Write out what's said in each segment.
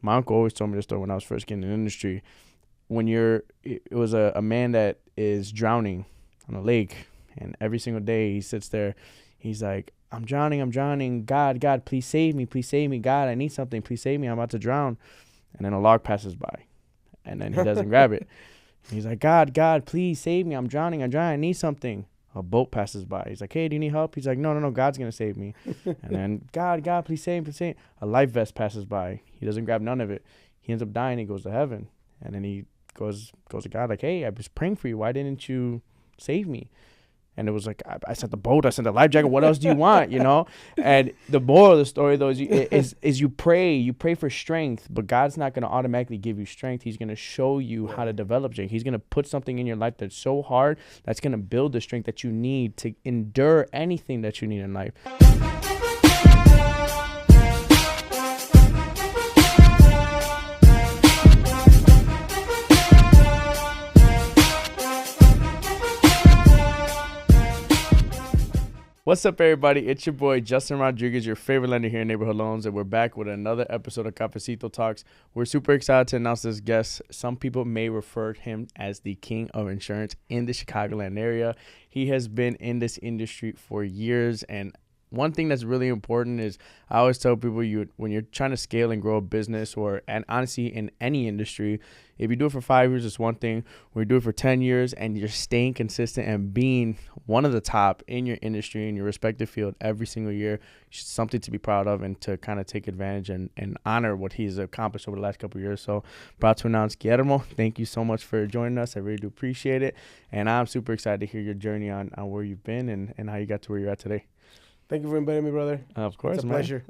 My uncle always told me this story when I was first getting in the industry. It was a man that is drowning on a lake, and every single day he sits there, he's like, I'm drowning. God, please save me. God, I need something. Please save me. I'm about to drown. And then a log passes by, and then he doesn't grab it. He's like, God, please save me. I'm drowning. I need something. A boat passes by. He's like, hey, do you need help? He's like, no, God's going to save me. And then, God, please save me. A life vest passes by. He doesn't grab none of it. He ends up dying. He goes to heaven. And then he goes to God like, hey, I was praying for you. Why didn't you save me? And it was like, I sent the boat, I sent the life jacket. What else do you want, And the moral of the story, though, is you pray for strength, but God's not going to automatically give you strength. He's going to show you how to develop strength. He's going to put something in your life that's so hard that's going to build the strength that you need to endure anything that you need in life. What's up, everybody? It's your boy, Justin Rodriguez, your favorite lender here in Neighborhood Loans, and we're back with another episode of Cafacito Talks. We're super excited to announce this guest. Some people may refer to him as the king of insurance in the Chicagoland area. He has been in this industry for years, and one thing that's really important is I always tell people when you're trying to scale and grow a business and honestly in any industry, if you do it for 5 years, it's one thing. When you do it for 10 years and you're staying consistent and being one of the top in your industry, in your respective field every single year, it's something to be proud of and to kind of take advantage and honor what he's accomplished over the last couple of years. So proud to announce Guillermo. Thank you so much for joining us. I really do appreciate it. And I'm super excited to hear your journey on where you've been and how you got to where you're at today. Thank you for inviting me, brother. Of course, it's a man. pleasure.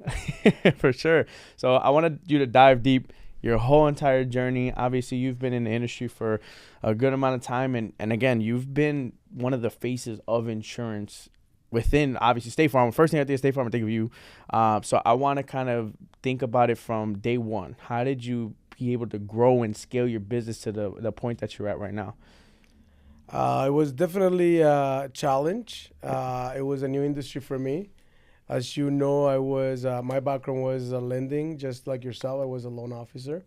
For sure. So I wanted you to dive deep your whole entire journey. Obviously, you've been in the industry for a good amount of time. And again, you've been one of the faces of insurance within, obviously, State Farm. First thing I think of State Farm, I think of you. So I want to kind of think about it from day one. How did you be able to grow and scale your business to the point that you're at right now? It was definitely a challenge. It was a new industry for me. As you know, my background was lending, just like yourself. I was a loan officer.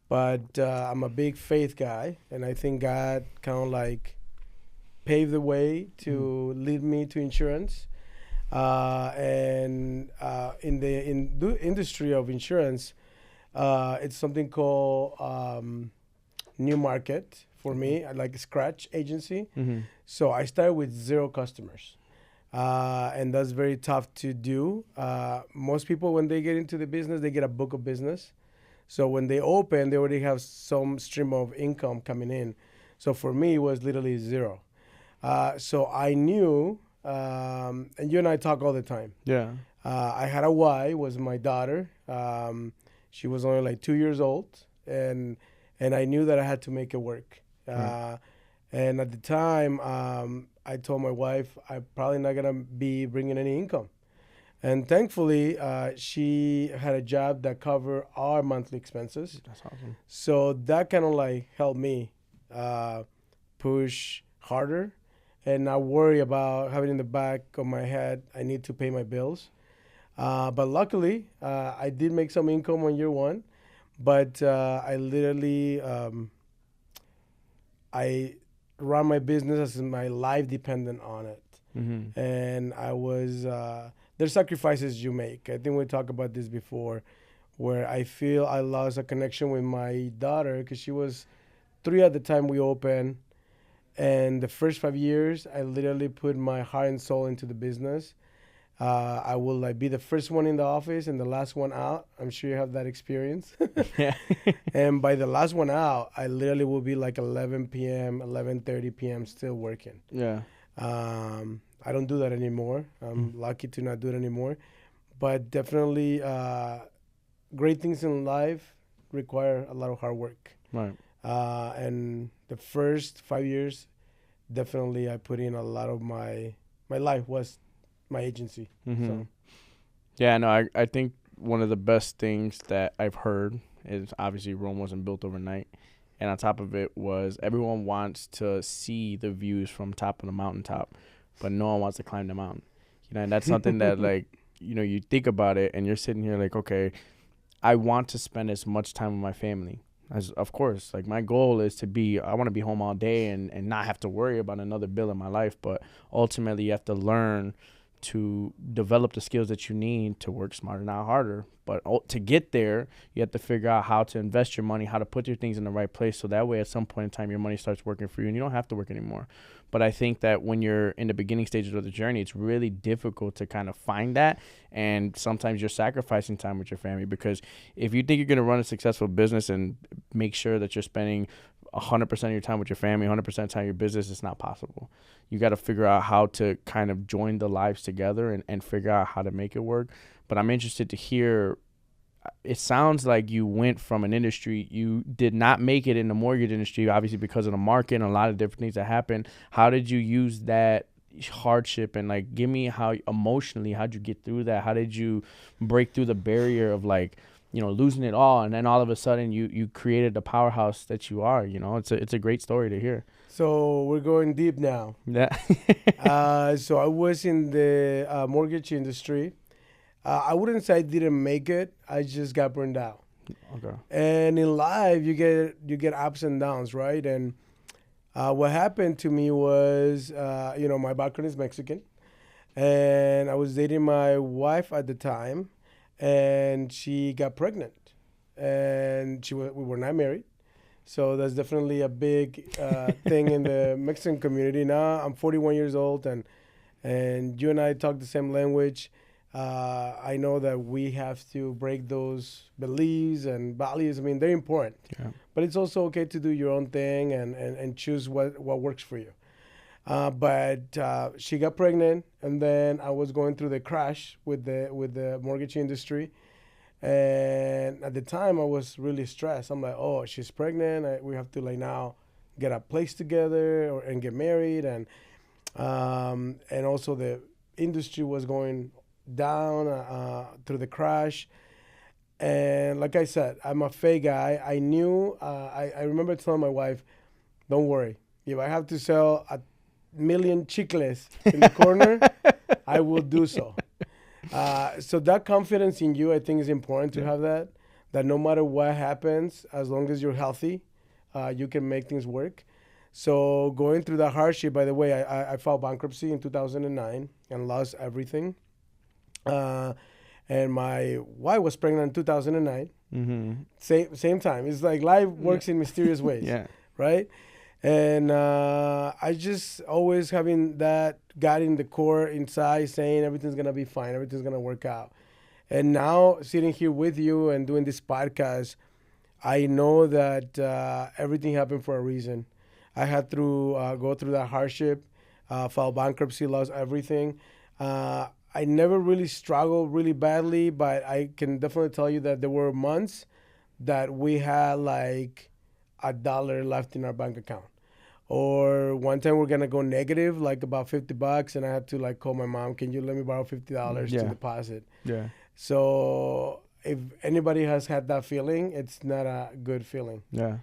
But I'm a big faith guy, and I think God kind of like paved the way to lead me to insurance. And in the industry of insurance, it's something called new market. For me, like a scratch agency. Mm-hmm. So I started with 0 customers. And that's very tough to do. Most people, when they get into the business, they get a book of business. So when they open, they already have some stream of income coming in. So for me, it was literally 0. So I knew, and you and I talk all the time. Yeah. I had a Y, was my daughter. She was only like 2 years old. And I knew that I had to make it work. And at the time, I told my wife, I'm probably not going to be bringing any income. And thankfully, she had a job that covered our monthly expenses. That's awesome. So that kind of like helped me push harder and not worry about having in the back of my head, I need to pay my bills. But luckily, I did make some income on year one. But I literally... I run my business as my life dependent on it. Mm-hmm. And I was, there's sacrifices you make. I think we talked about this before, where I feel I lost a connection with my daughter because she was 3 at the time we opened. And the first 5 years, I literally put my heart and soul into the business. I will like be the first one in the office and the last one out. I'm sure you have that experience. Yeah. And by the last one out, I literally will be like 11 p.m., 11:30 p.m. still working. Yeah. I don't do that anymore. I'm lucky to not do it anymore. But definitely great things in life require a lot of hard work. Right. And the first 5 years, definitely I put in a lot of my life was my agency. Mm-hmm. So. Yeah, no, I think one of the best things that I've heard is obviously Rome wasn't built overnight. And on top of it was everyone wants to see the views from top of the mountaintop, but no one wants to climb the mountain. And that's something that like, you think about it and you're sitting here like, okay, I want to spend as much time with my family. As, of course, like my goal is I want to be home all day and not have to worry about another bill in my life. But ultimately, you have to learn to develop the skills that you need to work smarter, not harder. But to get there, you have to figure out how to invest your money, how to put your things in the right place. So that way, at some point in time, your money starts working for you and you don't have to work anymore. But I think that when you're in the beginning stages of the journey, it's really difficult to kind of find that. And sometimes you're sacrificing time with your family, because if you think you're going to run a successful business and make sure that you're spending 100% of your time with your family, 100% of the time your business, it's not possible. You got to figure out how to kind of join the lives together and figure out how to make it work. But I'm interested to hear, it sounds like you went from an industry, you did not make it in the mortgage industry, obviously because of the market and a lot of different things that happened. How did you use that hardship, and like give me how emotionally, how'd you get through that? How did you break through the barrier of like, you know, losing it all, and then all of a sudden you created the powerhouse that you are? You know, it's a great story to hear. So we're going deep now. Yeah. So I was in the mortgage industry. I wouldn't say I didn't make it. I just got burned out. Okay. And in life, you get ups and downs, right? And what happened to me was, my background is Mexican, and I was dating my wife at the time, and she got pregnant, and we were not married. So that's definitely a big thing in the Mexican community. Now I'm 41 years old, and you and I talk the same language. I know that we have to break those beliefs and values. I mean, they're important. Yeah. But it's also okay to do your own thing and choose what works for you. But she got pregnant, and then I was going through the crash with the mortgage industry. And at the time, I was really stressed. I'm like, oh, she's pregnant. We have to like now get a place together and get married. And also the industry was going down through the crash. And like I said, I'm a fake guy. I knew, I remember telling my wife, don't worry. If I have to sell 1,000,000 chicles in the corner, I will do so. So that confidence in you, I think, is important to have that no matter what happens, as long as you're healthy, you can make things work. So going through that hardship, by the way, I filed bankruptcy in 2009 and lost everything. And my wife was pregnant in 2009. Mm-hmm. Same time. It's like life works in mysterious ways. Yeah. Right? And I just always having that God in the core inside saying everything's going to be fine. Everything's going to work out. And now sitting here with you and doing this podcast, I know that everything happened for a reason. I had to go through that hardship, file bankruptcy, lost everything. I never really struggled really badly, but I can definitely tell you that there were months that we had like $1 left in our bank account. Or one time we're going to go negative, like about $50, and I had to like call my mom, can you let me borrow $50 to deposit? Yeah. So if anybody has had that feeling, it's not a good feeling. Yeah.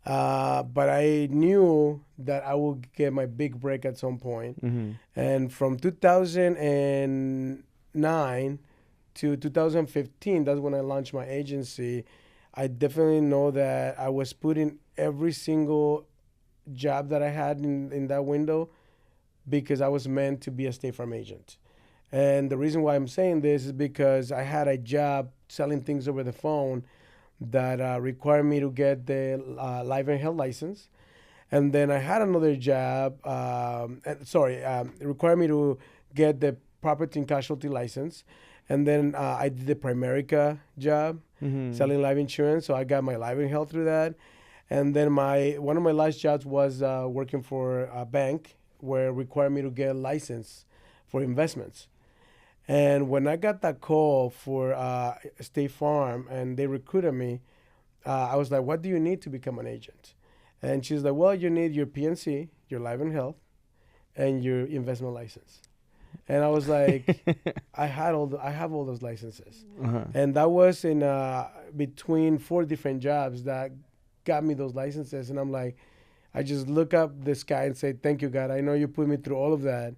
But I knew that I would get my big break at some point. Mm-hmm. And from 2009 to 2015, that's when I launched my agency. I definitely know that I was putting every single job that I had in that window because I was meant to be a State Farm agent. And the reason why I'm saying this is because I had a job selling things over the phone that required me to get the life and health license. And then I had another job, it required me to get the property and casualty license. And then I did the Primerica job, selling life insurance. So I got my life and health through that. And then one of my last jobs was working for a bank where it required me to get a license for investments. And when I got that call for State Farm and they recruited me, I was like, what do you need to become an agent? And she's like, well, you need your PNC, your life and health, and your investment license. And I was like, I have all those licenses. Uh-huh. And that was in between 4 different jobs that got me those licenses. And I'm like, I just look up the sky and say, thank you, God. I know you put me through all of that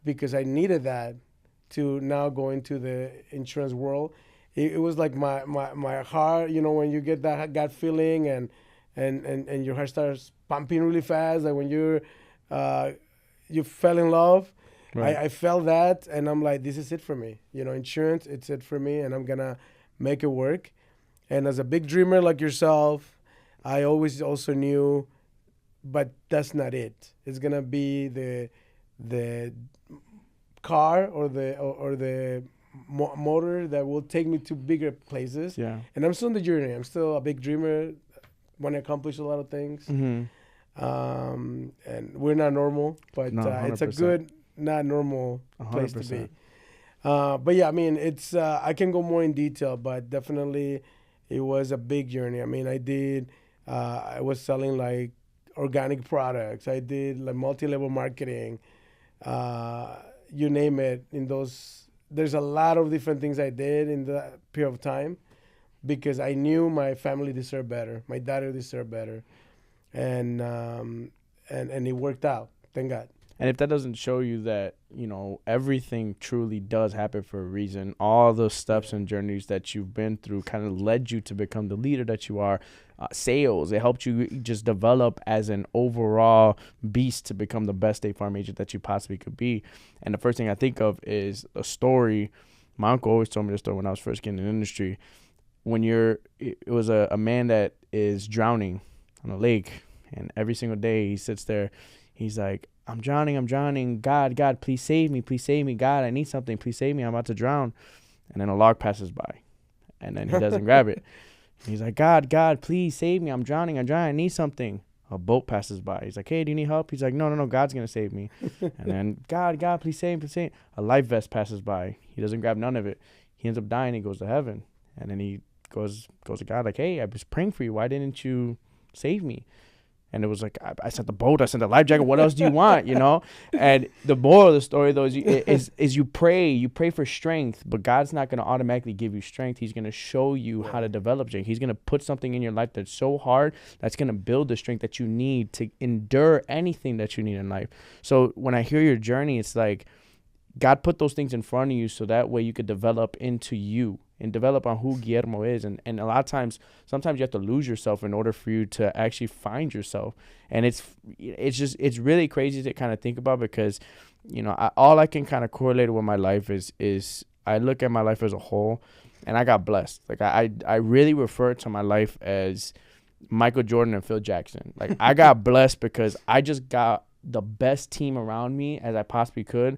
because I needed that to now go into the insurance world. it was like my heart, you know, when you get that gut feeling and your heart starts pumping really fast, like when you fell in love. Right. I felt that, and I'm like, this is it for me. You know, insurance, it's it for me, and I'm gonna make it work. And as a big dreamer like yourself, I always also knew, but that's not it. It's gonna be the car or the motor that will take me to bigger places. Yeah. And I'm still on the journey. I'm still a big dreamer. Want to accomplish a lot of things. And we're not normal, but No, it's a 100%. good, not normal place to 100%. be. But yeah, I mean, it's I can go more in detail, but definitely it was a big journey. I mean, I was selling like organic products. I did like multi-level marketing, you name it. There's a lot of different things I did in that period of time because I knew my family deserved better. My daughter deserved better. And it worked out. Thank God. And if that doesn't show you that, you know, everything truly does happen for a reason, all those steps and journeys that you've been through kind of led you to become the leader that you are. Sales, it helped you just develop as an overall beast to become the best State Farm agent that you possibly could be. And the first thing I think of is a story. My uncle always told me this story when I was first getting in the industry. It was a man that is drowning on a lake, and every single day he sits there. He's like, I'm drowning. God, please save me. God, I need something. Please save me. I'm about to drown. And then a log passes by, and then he doesn't grab it. He's like, God, please save me. I'm drowning. I need something. A boat passes by. He's like, hey, do you need help? He's like, no, God's going to save me. And then, God, please save me. A life vest passes by. He doesn't grab none of it. He ends up dying. He goes to heaven. And then he goes to God like, hey, I was praying for you. Why didn't you save me? And it was like, I sent the boat, I sent the life jacket. What else do you want, you know? And the moral of the story, though, is you pray for strength, but God's not going to automatically give you strength. He's going to show you how to develop strength. He's going to put something in your life that's so hard that's going to build the strength that you need to endure anything that you need in life. So when I hear your journey, it's like God put those things in front of you so that way you could develop into you and develop on who Guillermo is. And a lot of times, sometimes you have to lose yourself in order for you to actually find yourself. And it's really crazy to kind of think about because, you know, all I can kind of correlate with my life is I look at my life as a whole, and I got blessed. Like I really refer to my life as Michael Jordan and Phil Jackson. Like I got blessed because I just got the best team around me as I possibly could.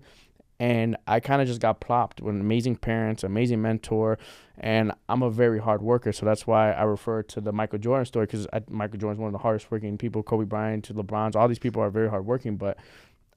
And I kind of just got plopped with amazing parents, amazing mentor, and I'm a very hard worker. So that's why I refer to the Michael Jordan story, because Michael Jordan's one of the hardest working people. Kobe Bryant to LeBron's, all these people are very hard working. But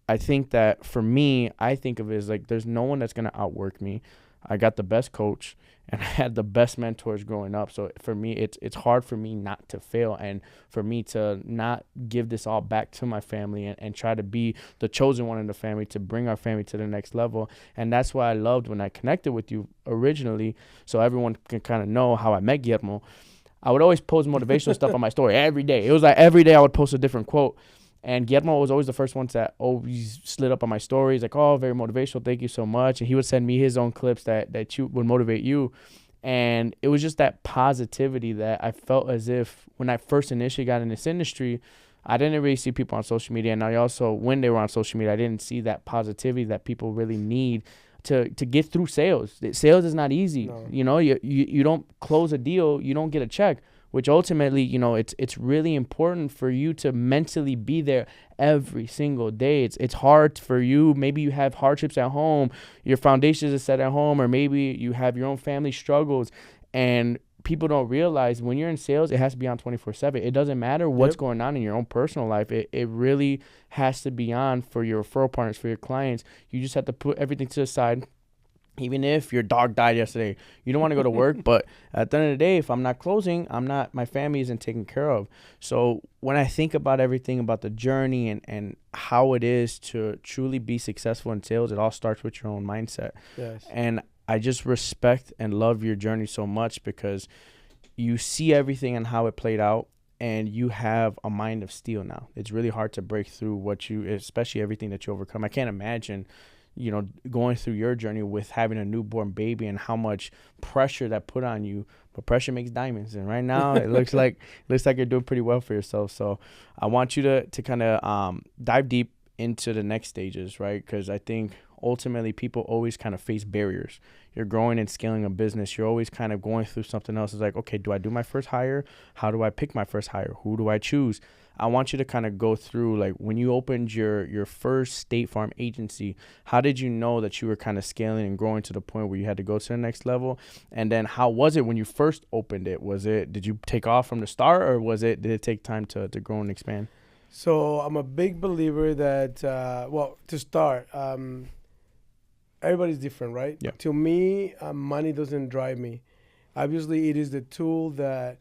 I think that for me, I think of it as like there's no one that's going to outwork me. I got the best coach, and I had the best mentors growing up. So for me, it's hard for me not to fail and for me to not give this all back to my family and try to be the chosen one in the family to bring our family to the next level. And that's why I loved when I connected with you originally, so everyone can kind of know how I met Guillermo. I would always post motivational stuff on my story every day. It was like every day I would post a different quote. And Guillermo was always the first one that always slid up on my stories, like, oh, very motivational, thank you so much. And he would send me his own clips that you would motivate you. And it was just that positivity that I felt as if when I first initially got in this industry, I didn't really see people on social media. And I also, when they were on social media, I didn't see that positivity that people really need to get through sales. Sales is not easy. No. You know, you don't close a deal, you don't get a check. Which ultimately, you know, it's really important for you to mentally be there every single day. It's hard for you. Maybe you have hardships at home, your foundation is set at home, or maybe you have your own family struggles. And people don't realize when you're in sales, it has to be on 24/7. It doesn't matter what's going on in your own personal life. It really has to be on for your referral partners, for your clients. You just have to put everything to the side. Even if your dog died yesterday, you don't want to go to work. But at the end of the day, if I'm not closing, my family isn't taken care of. So when I think about everything about the journey and how it is to truly be successful in sales, it all starts with your own mindset. Yes. And I just respect and love your journey so much because you see everything and how it played out. And you have a mind of steel now. It's really hard to break through especially everything that you overcome. I can't imagine going through your journey with having a newborn baby and how much pressure that put on you. But pressure makes diamonds, and right now it looks like you're doing pretty well for yourself. So I want you to kind of dive deep into the next stages, right? Because I think ultimately people always kind of face barriers. You're growing and scaling a business. You're always kind of going through something else. It's like, okay, do I do my first hire? How do I pick my first hire? Who do I choose? I want you to kind of go through, like, when you opened your first State Farm agency, how did you know that you were kind of scaling and growing to the point where you had to go to the next level? And then how was it when you first opened it? Did you take off from the start, or did it take time to grow and expand? So I'm a big believer that, to start, everybody's different, right? Yeah. To me, money doesn't drive me. Obviously, it is the tool that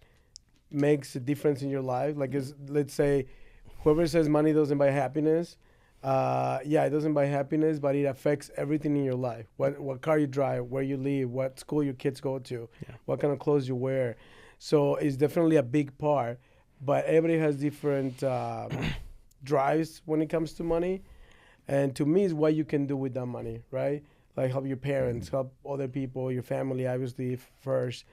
makes a difference in your life. Like, let's say, whoever says money doesn't buy happiness, it doesn't buy happiness, but it affects everything in your life. What car you drive, where you live, what school your kids go to, what kind of clothes you wear. So it's definitely a big part, but everybody has different drives when it comes to money. And to me, it's what you can do with that money, right? Like help your parents, help other people, your family, obviously, first.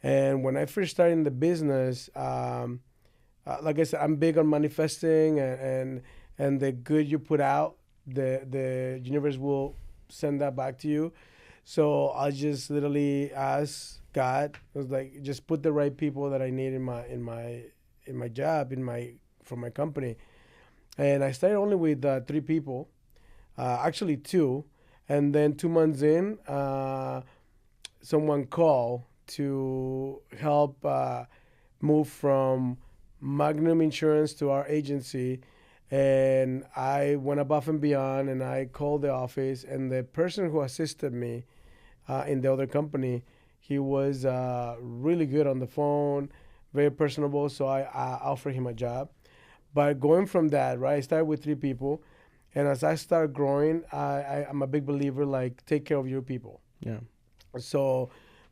And when I first started in the business, like I said, I'm big on manifesting, and the good you put out, the universe will send that back to you. So I just literally asked God, I was like, just put the right people that I need in my job, for my company. And I started only with 3 people, actually 2. And then 2 months in, someone called to help move from Magnum Insurance to our agency. And I went above and beyond, and I called the office, and the person who assisted me in the other company, he was really good on the phone, very personable, so I offered him a job. But going from that, right, I started with 3 people, and as I started growing, I'm a big believer, like, take care of your people. Yeah. So,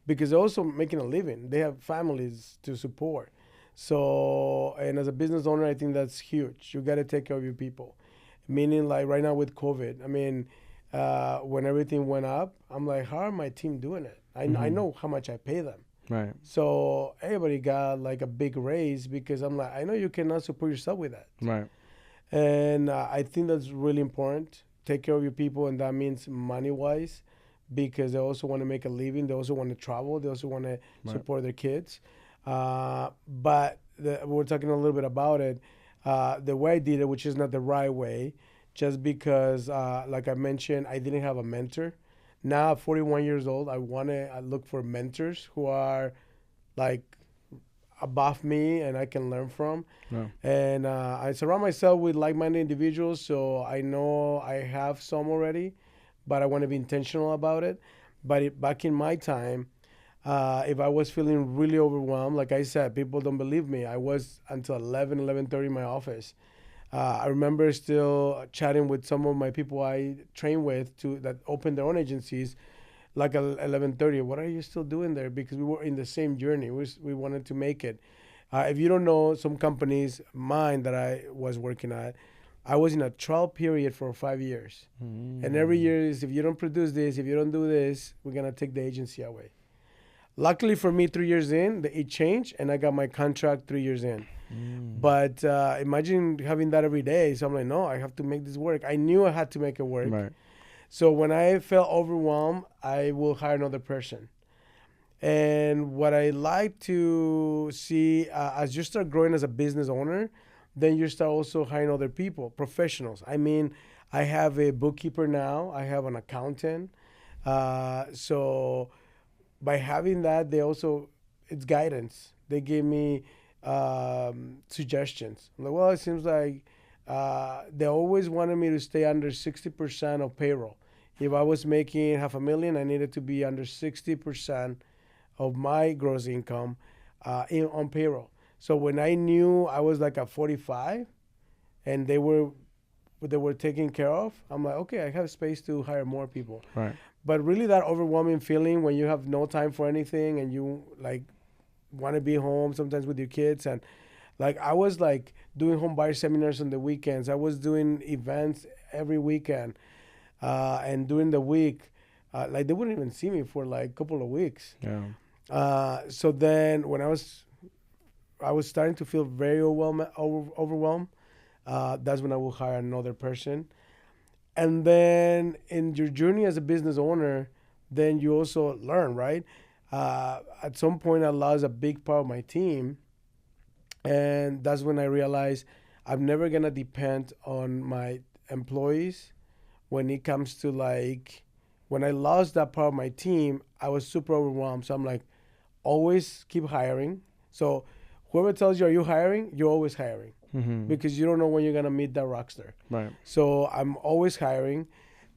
because they're also making a living. They have families to support. So, and as a business owner, I think that's huge. You got to take care of your people. Meaning, like, right now with COVID, I mean, when everything went up, I'm like, how are my team doing it? I know how much I pay them. Right. So everybody got like a big raise, because I'm like, I know you cannot support yourself with that. Right. And I think that's really important. Take care of your people, and that means money-wise, because they also want to make a living. They also want to travel. They also want to support their kids. But we're talking a little bit about it. The way I did it, which is not the right way, just because, like I mentioned, I didn't have a mentor. Now, at 41 years old, I look for mentors who are like above me and I can learn from. Yeah. And I surround myself with like-minded individuals, so I know I have some already, but I want to be intentional about it. But back in my time, if I was feeling really overwhelmed, like I said, people don't believe me. I was until 11:30 in my office. I remember still chatting with some of my people I train with that opened their own agencies, like at 11:30. What are you still doing there? Because we were in the same journey. We wanted to make it. If you don't know, some companies, mine that I was working at, I was in a trial period for 5 years. And every year is, if you don't produce this, if you don't do this, we're going to take the agency away. Luckily for me, 3 years in, it changed, and I got my contract 3 years in. But imagine having that every day. So I'm like, no, I have to make this work. I knew I had to make it work. Right. So when I felt overwhelmed, I will hire another person. And what I like to see, as you start growing as a business owner, then you start also hiring other people, professionals. I mean, I have a bookkeeper now. I have an accountant. So by having that, it's guidance. They gave me suggestions. I'm like, well, it seems like they always wanted me to stay under 60% of payroll. If I was making $500,000, I needed to be under 60% of my gross income on payroll. So when I knew I was like at 45 and they were taken care of, I'm like, okay, I have space to hire more people. Right. But really that overwhelming feeling when you have no time for anything and you like want to be home sometimes with your kids, and like I was like doing home buyer seminars on the weekends. I was doing events every weekend. And during the week, like they wouldn't even see me for like a couple of weeks. So then when I was starting to feel very overwhelmed. That's when I will hire another person. And then in your journey as a business owner, then you also learn, right? At some point, I lost a big part of my team. And that's when I realized I'm never going to depend on my employees when it comes to like, when I lost that part of my team, I was super overwhelmed. So I'm like, always keep hiring. So whoever tells you, are you hiring? You're always hiring. Because you don't know when you're going to meet that rock star. Right. So I'm always hiring,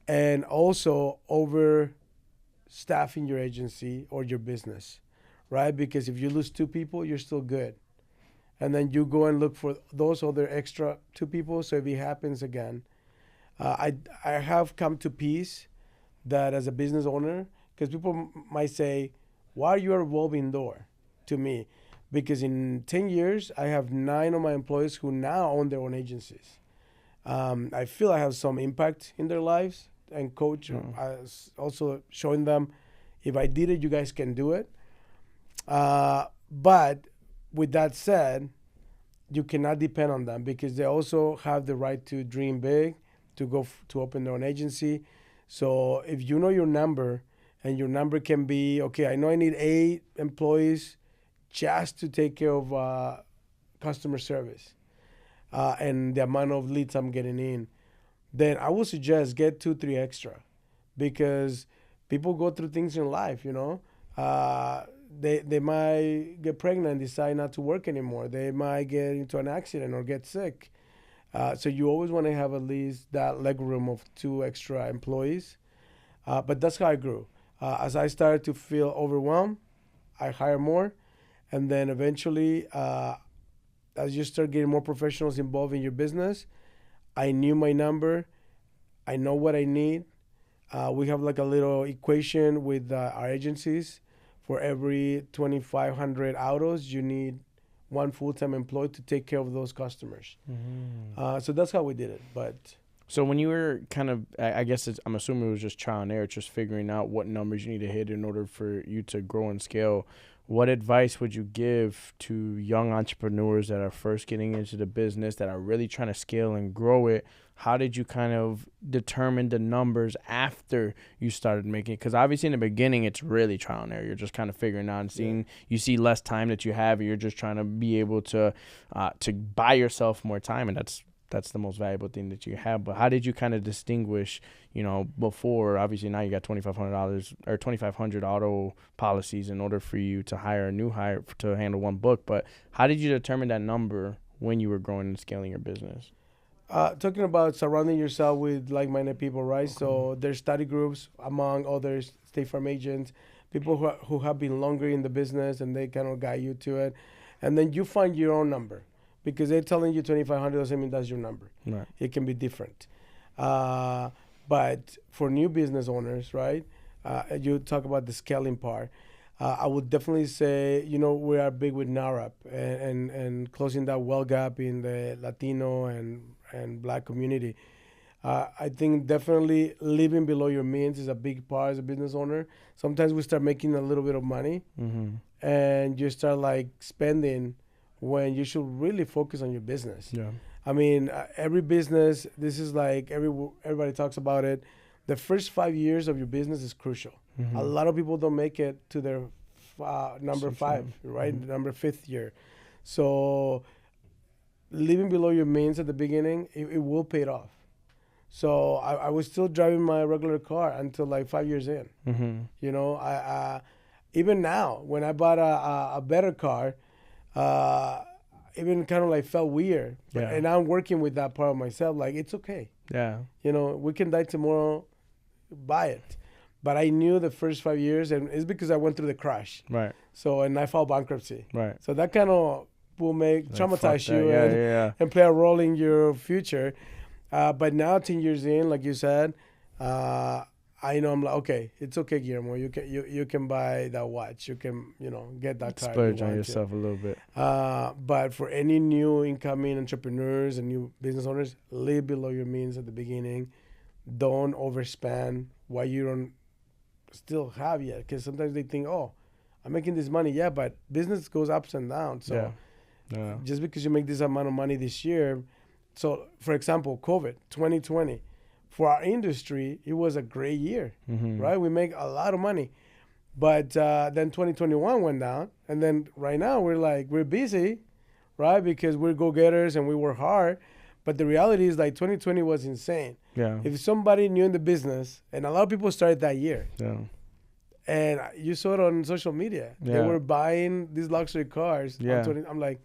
and also overstaffing your agency or your business, right? Because if you lose 2 people, you're still good. And then you go and look for those other extra 2 people. So if it happens again, I have come to peace that as a business owner, because people might say, why are you a revolving door to me? Because in 10 years, I have 9 of my employees who now own their own agencies. I feel I have some impact in their lives, and coach also showing them, if I did it, you guys can do it. But with that said, you cannot depend on them because they also have the right to dream big, to go to open their own agency. So if you know your number, and your number can be, okay, I know I need 8 employees just to take care of customer service and the amount of leads I'm getting in, then I would suggest get 2, 3 extra, because people go through things in life, you know. They might get pregnant and decide not to work anymore. They might get into an accident or get sick. So you always want to have at least that leg room of 2 extra employees. But that's how I grew. As I started to feel overwhelmed, I hire more. And then eventually, as you start getting more professionals involved in your business, I knew my number. I know what I need. We have like a little equation with our agencies. For every 2,500 autos, you need 1 full-time employee to take care of those customers. So that's how we did it. But so when you were kind of, I guess I'm assuming it was just trial and error, just figuring out what numbers you need to hit in order for you to grow and scale. What advice would you give to young entrepreneurs that are first getting into the business, that are really trying to scale and grow it? How did you kind of determine the numbers after you started making it? Because obviously in the beginning, it's really trial and error. You're just kind of figuring out and seeing, you see less time that you have, and you're just trying to be able to buy yourself more time. And that's the most valuable thing that you have. But how did you kind of distinguish, you know, before, obviously now you got $2,500 or 2,500 auto policies in order for you to hire a new hire to handle 1 book. But how did you determine that number when you were growing and scaling your business? Talking about surrounding yourself with like-minded people, right? Okay. So there's study groups, among others, State Farm agents, people who have been longer in the business, and they kind of guide you to it. And then you find your own number. Because they're telling you 2,500 doesn't mean that's your number. Right. It can be different. But for new business owners, right, you talk about the scaling part. I would definitely say, you know, we are big with NARAP and closing that wealth gap in the Latino and Black community. I think definitely living below your means is a big part as a business owner. Sometimes we start making a little bit of money and you start like spending when you should really focus on your business. Yeah. I mean, every business, this is like everybody talks about it. The first 5 years of your business is crucial. A lot of people don't make it to their number 5, right? Number 5th year. So living below your means at the beginning, it will pay it off. So I was still driving my regular car until like 5 years in. You know, I even now, when I bought a better car, even kind of like felt weird. Yeah. And I'm working with that part of myself. Like, it's okay. Yeah. You know, we can die tomorrow, buy it. But I knew the first 5 years, and it's because I went through the crash. Right. So, and I filed bankruptcy. Right. So that kind of will traumatize you and play a role in your future. But now 10 years in, like you said, I know I'm like, okay, it's okay, Guillermo. You can buy that watch. You can, you know, get that car. Splurge on yourself a little bit. But for any new incoming entrepreneurs and new business owners, live below your means at the beginning. don't overspend what you don't still have yet. Because sometimes they think, oh, I'm making this money. Yeah, but business goes ups and downs. So just because you make this amount of money this year. So, for example, COVID, 2020. For our industry, it was a great year, right? We make a lot of money. But then 2021 went down. And then right now we're busy, right? Because we're go-getters and we work hard. But the reality is like 2020 was insane. Yeah. If somebody new in the business, and a lot of people started that year. Yeah. And you saw it on social media. Yeah. They were buying these luxury cars. Yeah. I'm like,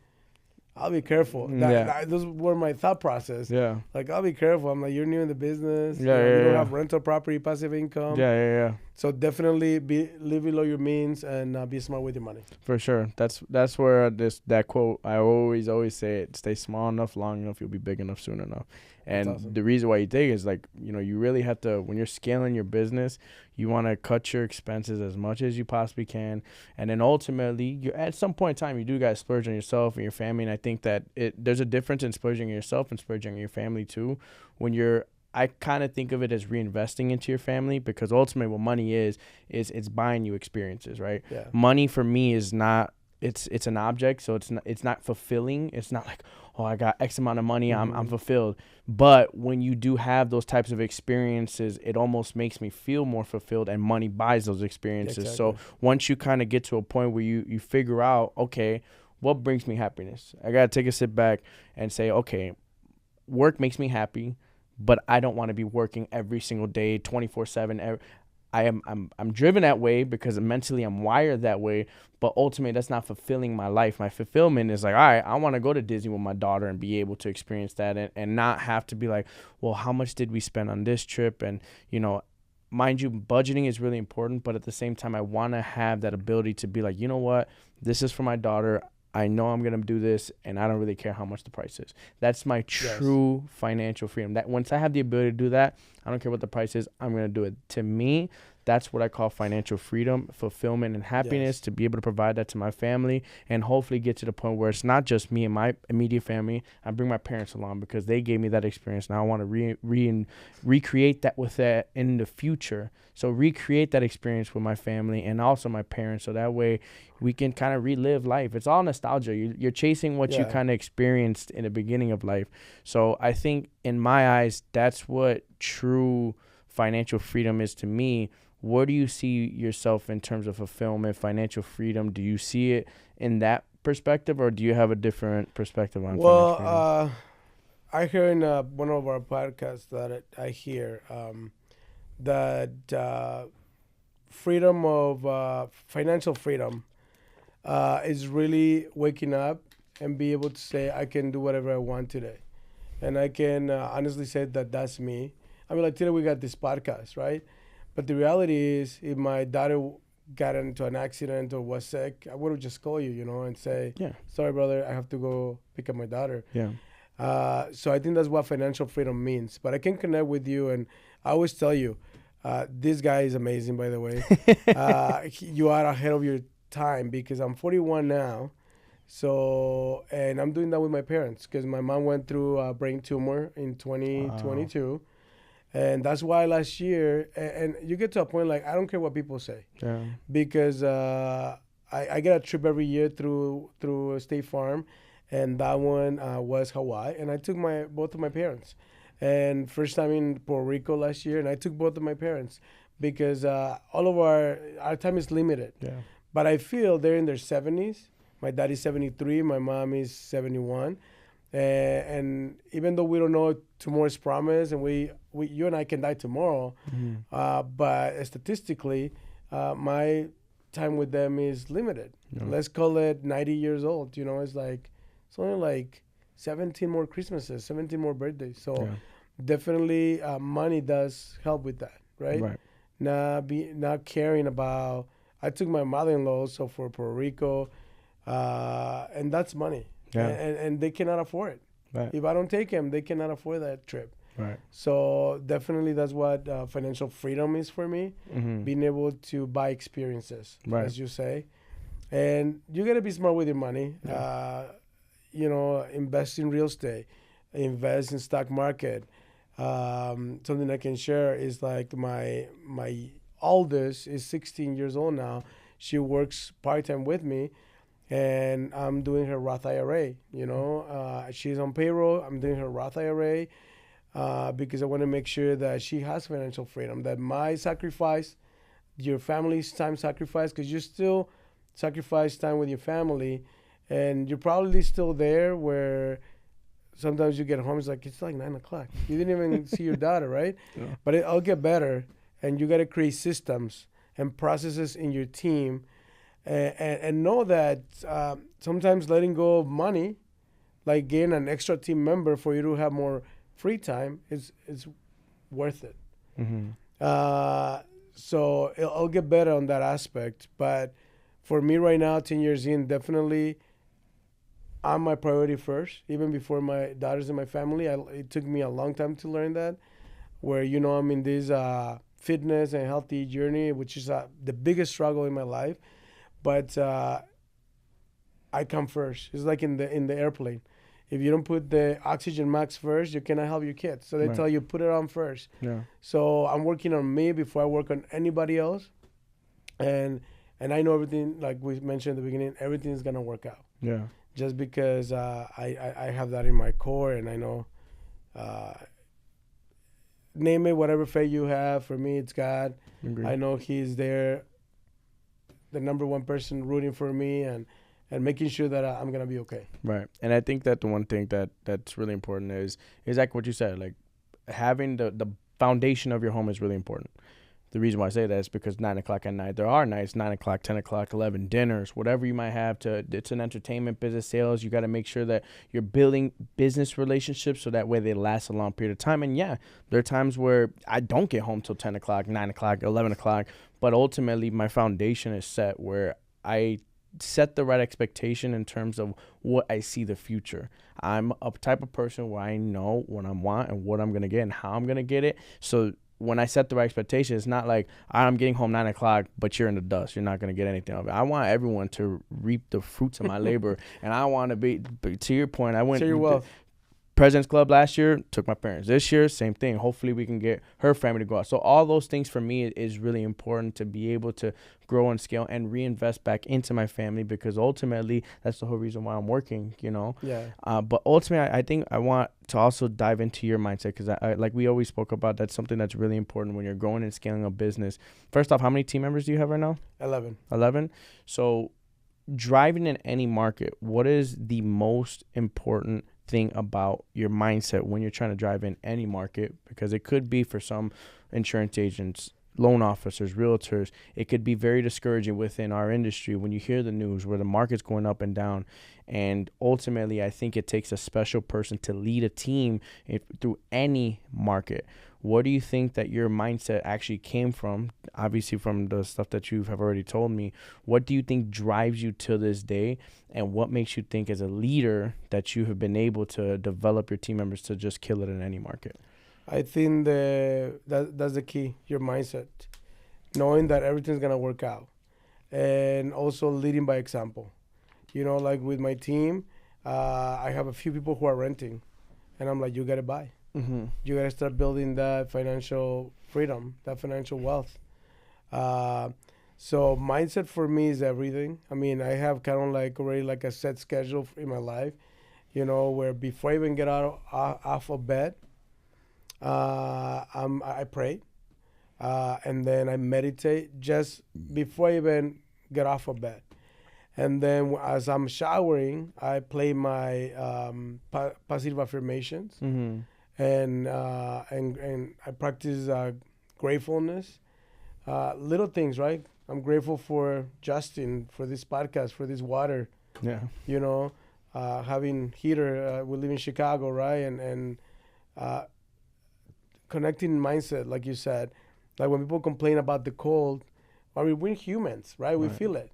I'll be careful. Those were my thought process. Yeah. Like, I'll be careful. I'm like, you're new in the business. Yeah, you don't have rental property, passive income. Yeah. So definitely live below your means and be smart with your money. For sure. That's where that quote, I always say it, stay small enough, long enough, you'll be big enough soon enough. And awesome. The reason why you take it is like, you really have to, when you're scaling your business, you want to cut your expenses as much as you possibly can. And then ultimately, you at some point in time, you do got to splurge on yourself and your family. And I think that there's a difference in splurging on yourself and splurging on your family too. I kind of think of it as reinvesting into your family, because ultimately what money is it's buying you experiences, right? Yeah. Money for me is not, it's an object, so it's not fulfilling. It's not like, oh, I got X amount of money, I'm fulfilled. But when you do have those types of experiences, it almost makes me feel more fulfilled, and money buys those experiences. Exactly. So once you kind of get to a point where you figure out, okay, what brings me happiness? I got to take a sit back and say, okay, work makes me happy, but I don't want to be working every single day, 24/7. I'm driven that way because mentally I'm wired that way, but ultimately that's not fulfilling my life. My fulfillment is like, all right, I want to go to Disney with my daughter and be able to experience that and not have to be like, well, how much did we spend on this trip? And, mind you, budgeting is really important, but at the same time, I want to have that ability to be like, you know what, this is for my daughter. I know I'm going to do this, and I don't really care how much the price is. That's my true financial freedom. That once I have the ability to do that, I don't care what the price is, I'm going to do it. To me, that's what I call financial freedom, fulfillment, and happiness, to be able to provide that to my family and hopefully get to the point where it's not just me and my immediate family. I bring my parents along because they gave me that experience. Now I want to recreate that with that in the future. So recreate that experience with my family and also my parents, so that way we can kind of relive life. It's all nostalgia. You're chasing what you kind of experienced in the beginning of life. So I think in my eyes, that's what true financial freedom is to me. Where do you see yourself in terms of fulfillment, financial freedom? Do you see it in that perspective, or do you have a different perspective on financial freedom? I hear in one of our podcasts that I hear that freedom of financial freedom is really waking up and be able to say, I can do whatever I want today. And I can honestly say that that's me. I mean, like today we got this podcast, right? But the reality is, if my daughter got into an accident or was sick, I would have just called you, and say, sorry, brother, I have to go pick up my daughter. Yeah. So I think that's what financial freedom means. But I can connect with you, and I always tell you, this guy is amazing, by the way. You are ahead of your time, because I'm 41 now. So, and I'm doing that with my parents, because my mom went through a brain tumor in 2022. Wow. And that's why last year, and you get to a point like, I don't care what people say. Yeah. Because I get a trip every year through State Farm, and that one was Hawaii. And I took both of my parents. And first time in Puerto Rico last year, and I took both of my parents, because all of our time is limited. Yeah. But I feel they're in their 70s. My dad is 73, my mom is 71. And even though we don't know tomorrow's promise, and you and I can die tomorrow, but statistically, my time with them is limited. Yeah. Let's call it 90 years old. It's only like 17 more Christmases, 17 more birthdays. So definitely money does help with that, right? Not caring about. I took my mother-in-law also for Puerto Rico, and that's money. Yeah. And they cannot afford it. Right. If I don't take them, they cannot afford that trip. Right. So definitely that's what financial freedom is for me, being able to buy experiences, as you say. And you got to be smart with your money. Yeah. Invest in real estate, invest in stock market, Something I can share is like my oldest is 16 years old now. She works part-time with me, and I'm doing her Roth IRA. She's on payroll. I'm doing her Roth IRA because I want to make sure that she has financial freedom. That my sacrifice, your family's time sacrifice, because you still sacrifice time with your family, and you're probably still there where sometimes you get home, it's like 9 o'clock. You didn't even see your daughter, right? Yeah. But it'll get better, and you got to create systems and processes in your team, and know that sometimes letting go of money, like getting an extra team member for you to have more free time, is worth it. So it'll get better on that aspect. But for me right now, 10 years in, definitely I'm my priority first, even before my daughters and my family. It took me a long time to learn that, where, I'm in this fitness and healthy journey, which is the biggest struggle in my life. But I come first. It's like in the airplane. If you don't put the oxygen mask first, you cannot help your kids. So they tell you, put it on first. Yeah. So I'm working on me before I work on anybody else. And I know everything, like we mentioned at the beginning, everything is going to work out. Yeah. Just because I have that in my core, and I know, name it whatever faith you have. For me, it's God. Agreed. I know He's there, the number one person rooting for me and making sure that I'm going to be okay. Right. And I think that the one thing that's really important is like what you said, like having the foundation of your home is really important. The reason why I say that is because 9 o'clock at night, there are nights, 9 o'clock, 10 o'clock, 11, dinners, whatever you might have it's an entertainment business, sales. You got to make sure that you're building business relationships so that way they last a long period of time. And yeah, there are times where I don't get home till 10 o'clock, 9 o'clock, 11 o'clock, but ultimately my foundation is set where I set the right expectation in terms of what I see the future. I'm a type of person where I know what I want and what I'm going to get and how I'm going to get it. So when I set the right expectation, it's not like I'm getting home 9 o'clock, but you're in the dust. You're not going to get anything of it. I want everyone to reap the fruits of my labor. And I want to be, to your point, I went to your wealth. President's Club last year, took my parents. This year, same thing. Hopefully we can get her family to go out. So all those things for me is really important, to be able to grow and scale and reinvest back into my family, because ultimately that's the whole reason why I'm working, Yeah. But ultimately, I think I want to also dive into your mindset, because I like we always spoke about, that's something that's really important when you're growing and scaling a business. First off, how many team members do you have right now? 11. 11? So driving in any market, what is the most important thing about your mindset when you're trying to drive in any market? Because it could be, for some insurance agents, loan officers, realtors, it could be very discouraging within our industry when you hear the news where the market's going up and down. And ultimately, I think it takes a special person to lead a team through any market. What do you think that your mindset actually came from? Obviously, from the stuff that you have already told me, what do you think drives you to this day? And what makes you think, as a leader, that you have been able to develop your team members to just kill it in any market? I think that's the key, your mindset. Knowing that everything's going to work out. And also leading by example. Like with my team, I have a few people who are renting. And I'm like, you got to buy. Mm-hmm. You got to start building that financial freedom, that financial wealth. So mindset for me is everything. I mean, I have kind of like already like a set schedule in my life, where before I even get off of bed, I pray, and then I meditate just before I even get off of bed. And then as I'm showering, I play my positive affirmations. Mm-hmm. And I practice gratefulness, little things, right? I'm grateful for Justin, for this podcast, for this water. Yeah. Having heater. We live in Chicago, right? And connecting mindset, like you said. Like when people complain about the cold, I mean, we're humans, right? We feel it.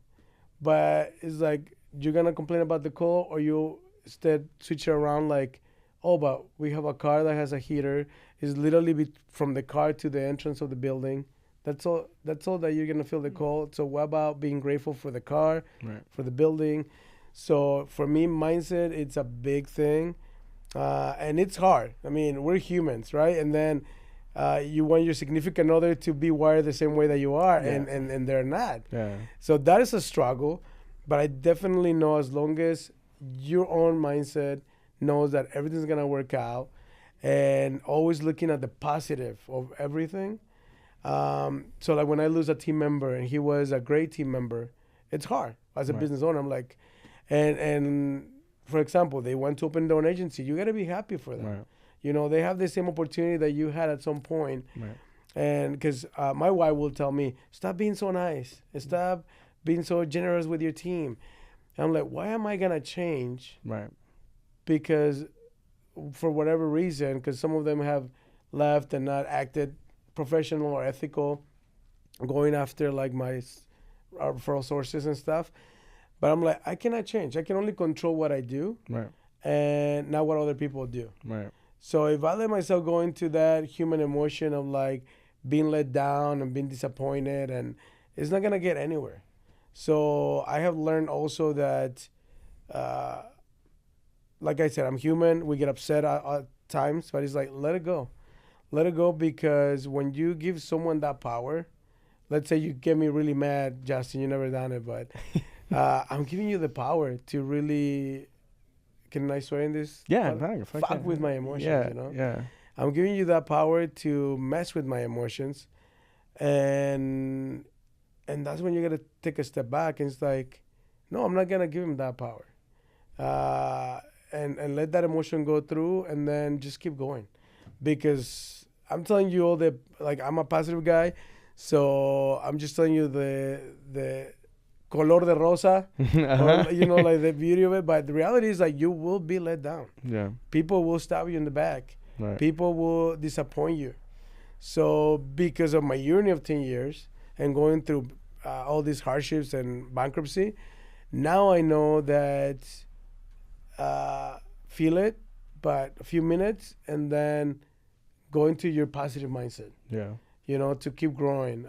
But it's like, you're going to complain about the cold, or you instead switch it around like, oh, but we have a car that has a heater. It's literally from the car to the entrance of the building. That's all that you're going to feel the cold. So what about being grateful for the car, for the building? So for me, mindset, it's a big thing. And it's hard. I mean, we're humans, right? And then you want your significant other to be wired the same way that you are, and they're not. Yeah. So that is a struggle. But I definitely know as long as your own mindset knows that everything's going to work out and always looking at the positive of everything. So like when I lose a team member and he was a great team member, it's hard as a business owner. I'm like, and for example, they want to open their own agency. You got to be happy for them. Right. You know, they have the same opportunity that you had at some point. Right. And because my wife will tell me, stop being so nice. Stop being so generous with your team. And I'm like, why am I going to change? Right. Because for whatever reason, because some of them have left and not acted professional or ethical, going after like my referral sources and stuff. But I'm like, I cannot change. I can only control what I do, Right. and not what other people do. Right. So if I let myself go into that human emotion of like being let down and being disappointed, and it's not gonna get anywhere. So I have learned also that, like I said, I'm human. We get upset at times, but it's like, let it go. Let it go, because when you give someone that power, let's say you get me really mad, Justin, you never done it, but I'm giving you the power to really, can I swear in this? Yeah. Fuck with my emotions, Yeah. you know? Yeah. I'm giving you that power to mess with my emotions. And that's when you got to take a step back, and it's like, no, I'm not going to give him that power. And let that emotion go through, and then just keep going. Because I'm telling you all the, like, I'm a positive guy, so I'm just telling you the color de rosa, or, you know, like the beauty of it. But the reality is, like, you will be let down. Yeah. People will stab you in the back. Right. People will disappoint you. So because of my journey of 10 years and going through all these hardships and bankruptcy, now I know that feel it, but a few minutes, and then go into your positive mindset. Yeah. You know, to keep growing.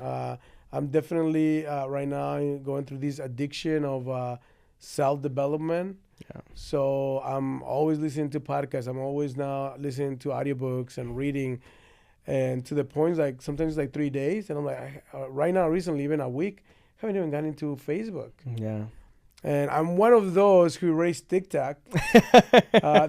I'm definitely right now going through this addiction of self-development. Yeah. So I'm always listening to podcasts. I'm always now listening to audiobooks and reading, and to the point like sometimes like 3 days, and I'm like, right now, recently, even a week, I haven't even gotten into Facebook. Yeah. And I'm one of those who erased TikTok the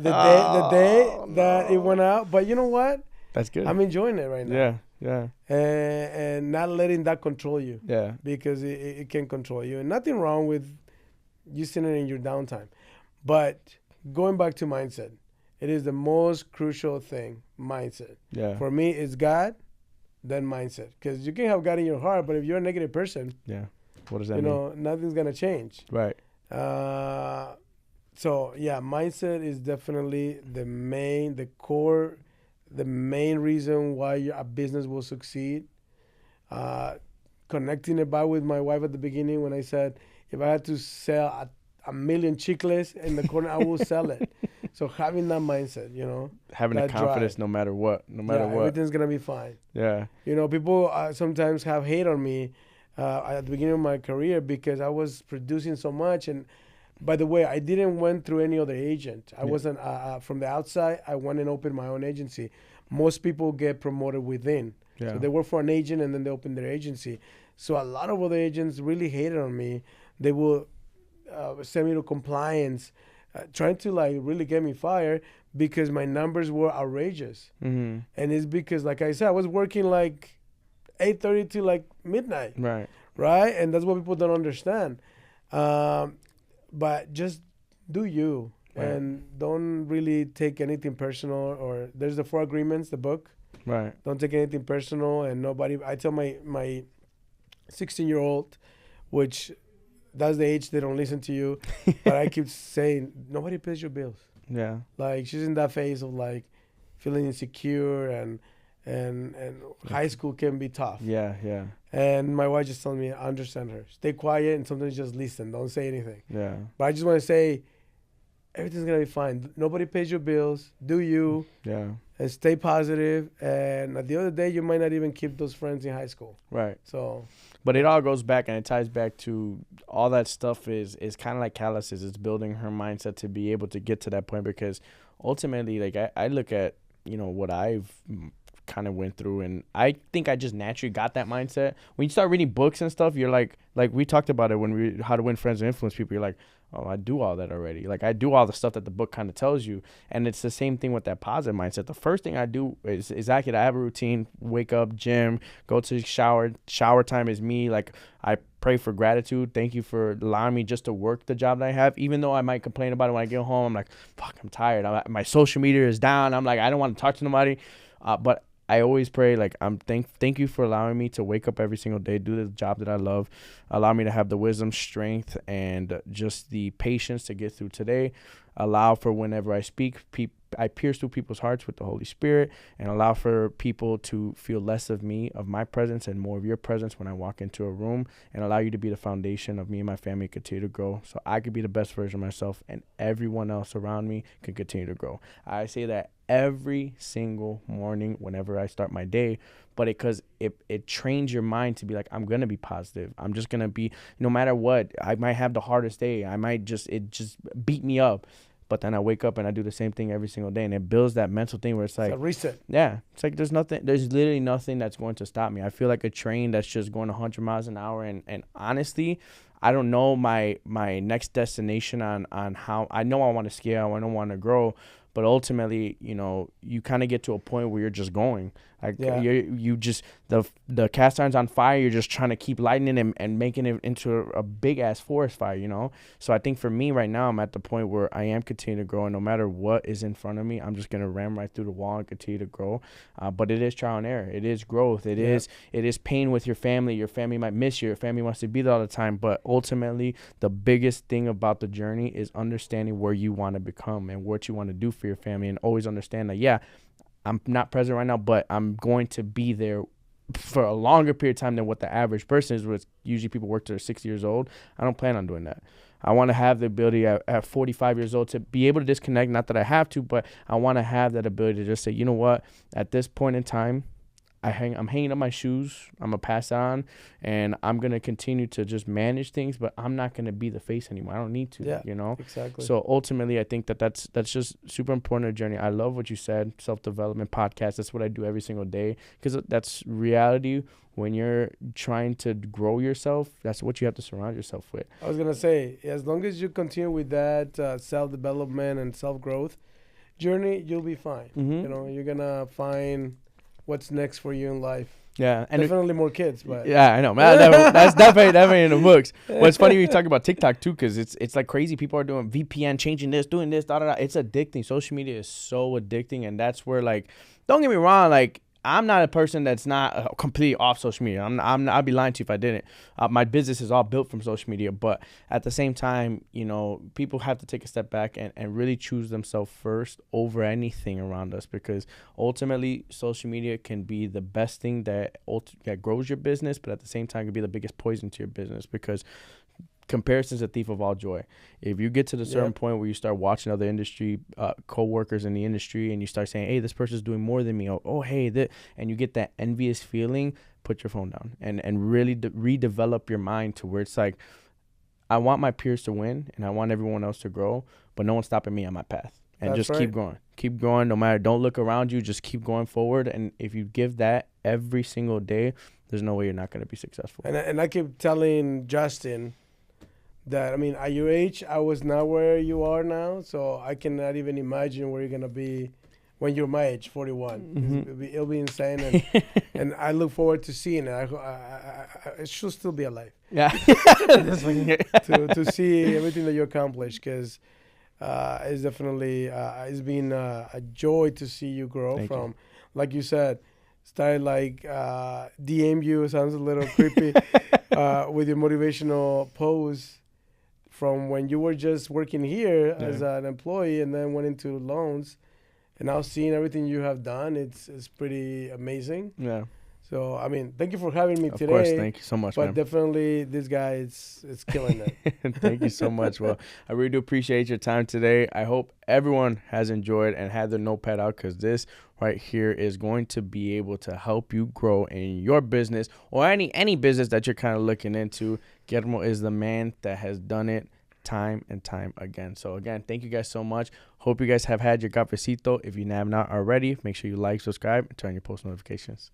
day that it went out. But you know what? That's good. I'm enjoying it right now. Yeah. Yeah. And not letting that control you. Yeah. Because it can control you. And nothing wrong with using it in your downtime. But going back to mindset, it is the most crucial thing, mindset. Yeah. For me, it's God, then mindset. Because you can have God in your heart, but if you're a negative person, Yeah. What does that mean? you know, nothing's going to change. Right. So, yeah, mindset is definitely the main reason why a business will succeed. Connecting it back with my wife at the beginning when I said, if I had to sell a million chicles in the corner, I will sell it. So having that mindset, you know. Having the confidence no matter what. No matter what. Everything's going to be fine. Yeah. You know, people sometimes have hate on me at the beginning of my career because I was producing so much. And by the way, I didn't went through any other agent. I wasn't from the outside. I went and opened my own agency. Most people get promoted within. Yeah. So they work for an agent and then they open their agency. So a lot of other agents really hated on me. They will send me to compliance, trying to like really get me fired because my numbers were outrageous. Mm-hmm. And it's because, like I said, I was working like 8:30 to like midnight. Right. Right? And that's what people don't understand. But just do you. Right. And don't really take anything personal. Or there's the 4 Agreements, the book. Right. Don't take anything personal. And I tell my 16-year-old, which that's the age they don't listen to you. But I keep saying, nobody pays your bills. Yeah. Like, she's in that phase of like feeling insecure, and high school can be tough. Yeah, yeah. And my wife just told me, I understand her. Stay quiet and sometimes just listen. Don't say anything. Yeah. But I just want to say, everything's going to be fine. Nobody pays your bills. Do you. Yeah. And stay positive. And at the other day, you might not even keep those friends in high school. Right. So. But it all goes back, and it ties back to all that stuff is kind of like calluses. It's building her mindset to be able to get to that point, because ultimately, like I look at, what I've kind of went through, and I think I just naturally got that mindset. When you start reading books and stuff, you're like we talked about it when we How to Win Friends and Influence People. You're like, oh, I do all that already. Like, I do all the stuff that the book kind of tells you. And it's the same thing with that positive mindset. The first thing I do is exactly that. I have a routine: wake up, gym, go to the shower. Shower time is me. Like, I pray for gratitude. Thank you for allowing me just to work the job that I have. Even though I might complain about it when I get home, I'm like, fuck, I'm tired. My social media is down. I'm like, I don't want to talk to nobody. But I always pray, like, thank you for allowing me to wake up every single day, do the job that I love, allow me to have the wisdom, strength, and just the patience to get through today. Allow for whenever I speak, I pierce through people's hearts with the Holy Spirit, and allow for people to feel less of me, of my presence, and more of your presence when I walk into a room, and allow you to be the foundation of me and my family continue to grow, so I could be the best version of myself, and everyone else around me can continue to grow. I say that every single morning whenever I start my day, but because it trains your mind to be like, I'm gonna be positive. I'm just gonna be, no matter what. I might have the hardest day. It just beat me up, but then I wake up and I do the same thing every single day, and it builds that mental thing where it's like, it's a reset. Yeah, it's like there's literally nothing that's going to stop me. I feel like a train that's just going 100 miles an hour, and honestly, I don't know my next destination on how. I know I want to scale, I don't want to grow, but ultimately, you kind of get to a point where you're just going. Like, you just, the cast iron's on fire. You're just trying to keep lighting it and making it into a big ass forest fire, So I think for me right now, I'm at the point where I am continuing to grow, and no matter what is in front of me, I'm just gonna ram right through the wall and continue to grow. But it is trial and error. It is growth. It is pain with your family. Your family might miss you. Your family wants to be there all the time. But ultimately, the biggest thing about the journey is understanding where you want to become and what you want to do for your family, and always understand that, I'm not present right now, but I'm going to be there for a longer period of time than what the average person is, which usually people work till they're 60 years old. I don't plan on doing that. I want to have the ability at 45 years old to be able to disconnect. Not that I have to, but I want to have that ability to just say, you know what, at this point in time, I'm hanging up my shoes. I'm going to pass on, and I'm going to continue to just manage things, but I'm not going to be the face anymore. I don't need to, Exactly. So ultimately, I think that's just super important in the journey. I love what you said, self-development podcast. That's what I do every single day, because that's reality. When you're trying to grow yourself, that's what you have to surround yourself with. I was going to say, as long as you continue with that self-development and self-growth journey, you'll be fine. Mm-hmm. You're going to find what's next for you in life. Yeah, and definitely more kids, but yeah, I know, man. That's definitely in the books. Well, it's funny when you talk about TikTok too, because it's like crazy. People are doing VPN, changing this, doing this, da da da. It's addicting. Social media is so addicting, and that's where, like, don't get me wrong, like, I'm not a person that's not completely off social media. I'd be lying to you if I didn't. My business is all built from social media, but at the same time, people have to take a step back and really choose themselves first over anything around us, because ultimately social media can be the best thing that grows your business, but at the same time can be the biggest poison to your business, because comparison is a thief of all joy. If you get to the certain point where you start watching other industry co-workers in the industry, and you start saying, hey, this person's doing more than me, oh hey, and you get that envious feeling, put your phone down and really redevelop your mind to where it's like, I want my peers to win and I want everyone else to grow, but no one's stopping me on my path. And That's just right. keep going, no matter, don't look around you, just keep going forward. And if you give that every single day, there's no way you're not going to be successful. And I keep telling Justin that, at your age, I was not where you are now, so I cannot even imagine where you're going to be when you're my age, 41. Mm-hmm. It'll be insane, and I look forward to seeing it. I should still be alive. Yeah. to see everything that you accomplished, because it's definitely it's been a joy to see you grow. Thank you. Like you said, started like DM you, sounds a little creepy, with your motivational posts from when you were just working here as an employee, and then went into loans, and now seeing everything you have done, it's pretty amazing. Yeah. So, thank you for having me today. Of course, thank you so much, but man. Definitely, this guy is killing it. Thank you so much. Well, I really do appreciate your time today. I hope everyone has enjoyed and had their notepad out, because this right here is going to be able to help you grow in your business or any business that you're kind of looking into. Guillermo is the man that has done it time and time again. So again, thank you guys so much. Hope you guys have had your cafecito. If you have not already, make sure you like, subscribe, and turn on your post notifications.